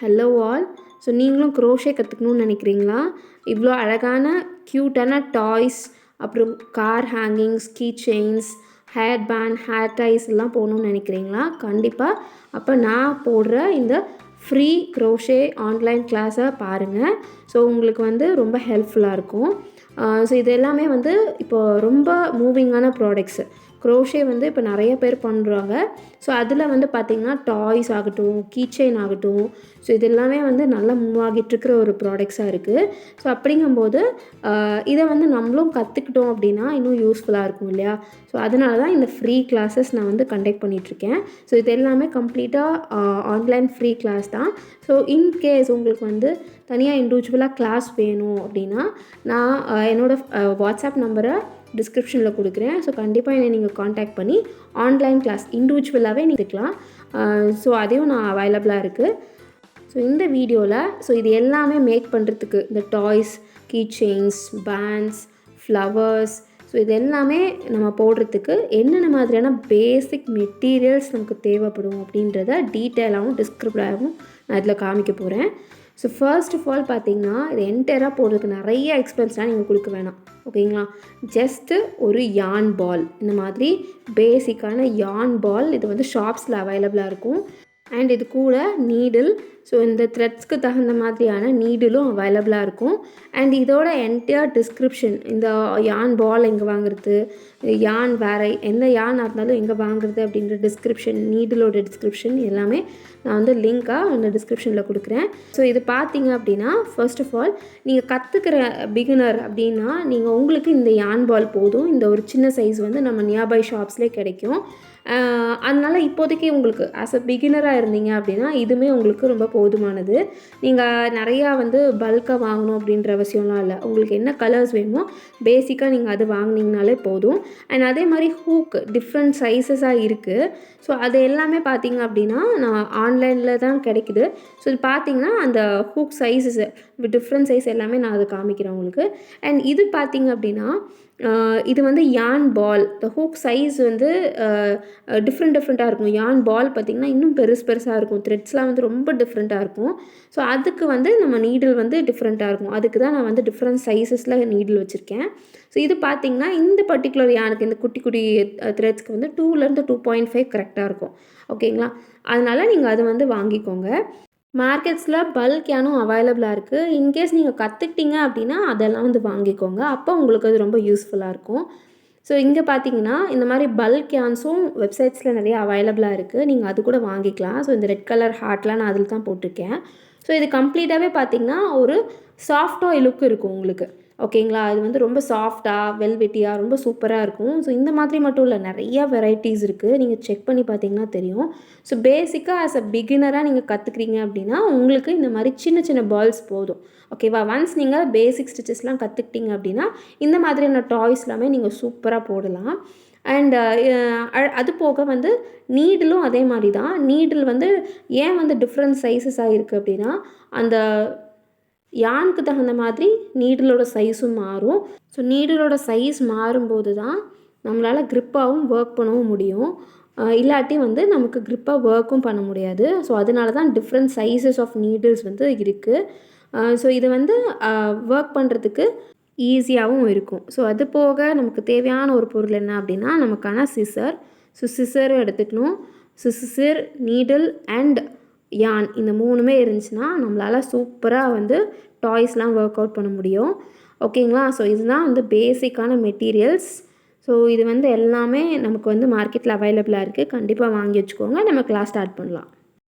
Hello all. So நீங்களும் crochet கற்றுக்கணுன்னு நினைக்கிறீங்களா? இவ்வளோ அழகான க்யூட்டான டாய்ஸ், அப்புறம் car hangings, key chains, hair band, hair ties எல்லாம் போகணுன்னு நினைக்கிறீங்களா? கண்டிப்பாக அப்போ நான் போடுற இந்த ஃப்ரீ க்ரோஷே ஆன்லைன் கிளாஸை பாருங்கள். ஸோ உங்களுக்கு வந்து ரொம்ப ஹெல்ப்ஃபுல்லாக இருக்கும். ஸோ இது எல்லாமே வந்து இப்போ ரொம்ப மூவிங்கான ப்ராடக்ட்ஸு. க்ரோஷே வந்து இப்போ நிறைய பேர் பண்ணுறாங்க. ஸோ அதில் வந்து பார்த்திங்கன்னா டாய்ஸ் ஆகட்டும், கீ செயின் ஆகட்டும், ஸோ இது எல்லாமே வந்து நல்லா மூவ் ஆகிட்டுருக்கிற ஒரு ப்ராடக்ட்ஸாக இருக்குது. ஸோ அப்படிங்கும்போது இதை வந்து நம்மளும் கற்றுக்கிட்டோம் அப்படின்னா இன்னும் யூஸ்ஃபுல்லாக இருக்கும் இல்லையா? ஸோ அதனால தான் இந்த ஃப்ரீ கிளாஸஸ் நான் வந்து கண்டக்ட் பண்ணிகிட்ருக்கேன். ஸோ இது எல்லாமே கம்ப்ளீட்டாக ஆன்லைன் ஃப்ரீ கிளாஸ் தான். ஸோ இன்கேஸ் உங்களுக்கு வந்து தனியாக இண்டிவிஜுவலாக கிளாஸ் வேணும் அப்படின்னா நான் என்னோடய வாட்ஸ்அப் நம்பரை டிஸ்கிரிப்ஷனில் கொடுக்குறேன். ஸோ கண்டிப்பாக என்னை நீங்கள் காண்டாக்ட் பண்ணி ஆன்லைன் கிளாஸ் இண்டிவிஜுவலாகவே நிற்கலாம். ஸோ அதையும் நான் அவைலபிளாக இருக்குது. ஸோ இந்த வீடியோவில் இது எல்லாமே மேக் பண்ணுறதுக்கு இந்த toys, key chains, bands, flowers, so இது எல்லாமே நம்ம போடுறதுக்கு என்னென்ன மாதிரியான பேசிக் மெட்டீரியல்ஸ் நமக்கு தேவைப்படும் அப்படின்றத டீட்டெயிலாகவும் டிஸ்கிரிப்டாகவும் நான் இதில் காமிக்க போகிறேன். ஸோ ஃபர்ஸ்ட் ஆஃப் ஆல் பார்த்தீங்கன்னா இது என்டையராக போடுறதுக்கு நிறைய எக்ஸ்பென்ஸ்லாம் நீங்கள் கொடுக்க வேணாம். ஓகேங்களா? ஜஸ்ட்டு ஒரு யான் பால், இந்த மாதிரி பேசிக்கான யான் பால் இது வந்து ஷாப்ஸில் அவைலபிளாக இருக்கும். அண்ட் இது கூட நீடில், ஸோ இந்த த்ரெட்ஸ்க்கு தகுந்த மாதிரியான நீடிலும் அவைலபிளாக இருக்கும். அண்ட் இதோட என்டையர் டிஸ்கிரிப்ஷன், இந்த யான் பால் எங்கே வாங்குறது, யான் வேறு எந்த யானாக இருந்தாலும் எங்கே வாங்குறது அப்படின்ற டிஸ்கிரிப்ஷன், நீடிலோட டிஸ்கிரிப்ஷன் எல்லாமே நான் வந்து லிங்காக அந்த டிஸ்கிரிப்ஷனில் கொடுக்குறேன். ஸோ இது பார்த்தீங்க அப்படின்னா ஃபர்ஸ்ட் ஆஃப் ஆல் நீங்கள் கற்றுக்கிற பிகினர் அப்படின்னா நீங்கள் உங்களுக்கு இந்த யான் பால் போதும். இந்த ஒரு சின்ன சைஸ் வந்து நம்ம நியர்பை ஷாப்ஸ்லேயே கிடைக்கும். அதனால் இப்போதைக்கு உங்களுக்கு ஆஸ் அ பிகினராக இருந்தீங்க அப்படின்னா இதுவுமே உங்களுக்கு ரொம்ப போதுமானது. நீங்கள் நிறையா வந்து பல்காக வாங்கணும் அப்படின்ற அவசியம்லாம் இல்லை. உங்களுக்கு என்ன கலர்ஸ் வேணுமோ பேசிக்காக நீங்கள் அது வாங்கினீங்கனாலே போதும். அண்ட் அதே மாதிரி ஹூக் டிஃப்ரெண்ட் சைஸஸாக இருக்குது. ஸோ அது எல்லாமே பார்த்திங்க அப்படின்னா நான் ஆன்லைனில் தான் கிடைக்குது. ஸோ இது பார்த்திங்கன்னா அந்த ஹூக் சைஸஸ் டிஃப்ரெண்ட் சைஸ் எல்லாமே நான் அதை காமிக்கிறேன் உங்களுக்கு. அண்ட் இது பார்த்திங்க அப்படின்னா இது வந்து யான் பால், த ஹூக் சைஸ் வந்து டிஃப்ரெண்ட்டாக இருக்கும். யான் பால் பார்த்திங்கன்னா இன்னும் பெருசாக இருக்கும். த்ரெட்ஸ்லாம் வந்து ரொம்ப டிஃப்ரெண்ட்டாக இருக்கும். ஸோ அதுக்கு வந்து நம்ம நீடில் வந்து டிஃப்ரெண்ட்டாக இருக்கும். அதுக்கு தான் நான் வந்து டிஃப்ரெண்ட் சைஸஸில் நீடில் வச்சுருக்கேன். ஸோ இது பார்த்திங்கன்னா இந்த பர்டிகுலர் யானுக்கு இந்த குட்டி குட்டி த்ரெட்ஸ்க்கு வந்து 2 to 2.5 கரெக்டாக இருக்கும். ஓகேங்களா? அதனால் நீங்கள் அதை வந்து வாங்கிக்கோங்க. மார்க்கெட்ஸில் பல்க் யானும் அவைலபிளாக இருக்குது. இன்கேஸ் நீங்கள் கற்றுக்கிட்டீங்க அப்படின்னா அதெல்லாம் வந்து வாங்கிக்கோங்க. அப்போ உங்களுக்கு அது ரொம்ப யூஸ்ஃபுல்லாக இருக்கும். ஸோ இங்கே பார்த்தீங்கன்னா இந்த மாதிரி பல்க் யான்ஸும் வெப்சைட்ஸில் நிறைய அவைலபிளாக இருக்குது. நீங்கள் அது கூட வாங்கிக்கலாம். ஸோ இந்த ரெட் கலர் ஹார்ட்லாம் நான் அதில் தான் போட்டிருக்கேன். ஸோ இது கம்ப்ளீட்டாகவே பார்த்திங்கன்னா ஒரு சாஃப்ட் டாய் லுக் இருக்கும் உங்களுக்கு. ஓகேங்களா? அது வந்து ரொம்ப சாஃப்டாக வெல்வெட்டியாக ரொம்ப சூப்பராக இருக்கும். ஸோ இந்த மாதிரி மட்டும் இல்லை, நிறையா வெரைட்டிஸ் இருக்குது. நீங்கள் செக் பண்ணி பார்த்தீங்கன்னா தெரியும். ஸோ பேசிக்காக ஆஸ் அ பிகினராக நீங்கள் கற்றுக்குறீங்க அப்படின்னா உங்களுக்கு இந்த மாதிரி சின்ன சின்ன பால்ஸ் போதும். ஓகேவா? ஒன்ஸ் நீங்கள் பேசிக் ஸ்டிச்சஸ்லாம் கற்றுக்கிட்டீங்க அப்படின்னா இந்த மாதிரியான டாய்ஸ் எல்லாமே நீங்கள் சூப்பராக போடலாம். அண்ட் அது போக வந்து நீடிலும் அதே மாதிரி தான். நீடில் வந்து ஏன் வந்து டிஃப்ரெண்ட் சைஸஸாக இருக்குது அப்படின்னா அந்த யானுக்கு தகுந்த மாதிரி நீடிலோட சைஸும் மாறும். ஸோ நீடிலோட சைஸ் மாறும்போது தான் நம்மளால் க்ரிப்பாகவும் ஒர்க் பண்ணவும் முடியும். இல்லாட்டி வந்து நமக்கு க்ரிப்பாக ஒர்க்கும் பண்ண முடியாது. ஸோ அதனால தான் டிஃப்ரெண்ட் சைஸஸ் ஆஃப் நீடில்ஸ் வந்து இருக்குது. ஸோ இது வந்து ஒர்க் பண்ணுறதுக்கு ஈஸியாகவும் இருக்கும். ஸோ அது போக நமக்கு தேவையான ஒரு பொருள் என்ன அப்படின்னா நமக்கான சிசர். ஸோ சிசரும் எடுத்துக்கணும். ஸோ சிசர், நீடில் அண்ட் யான் இந்த 3மே இருந்துச்சுன்னா நம்மளால் சூப்பராக வந்து டாய்ஸ்லாம் ஒர்க் அவுட் பண்ண முடியும். ஓகேங்களா? ஸோ இதுதான் வந்து பேசிக்கான மெட்டீரியல்ஸ். ஸோ இது வந்து எல்லாமே நமக்கு வந்து மார்க்கெட்டில் அவைலபிளாக இருக்குது. கண்டிப்பாக வாங்கி வச்சுக்கோங்க. நம்ம கிளாஸ் ஸ்டார்ட் பண்ணலாம்.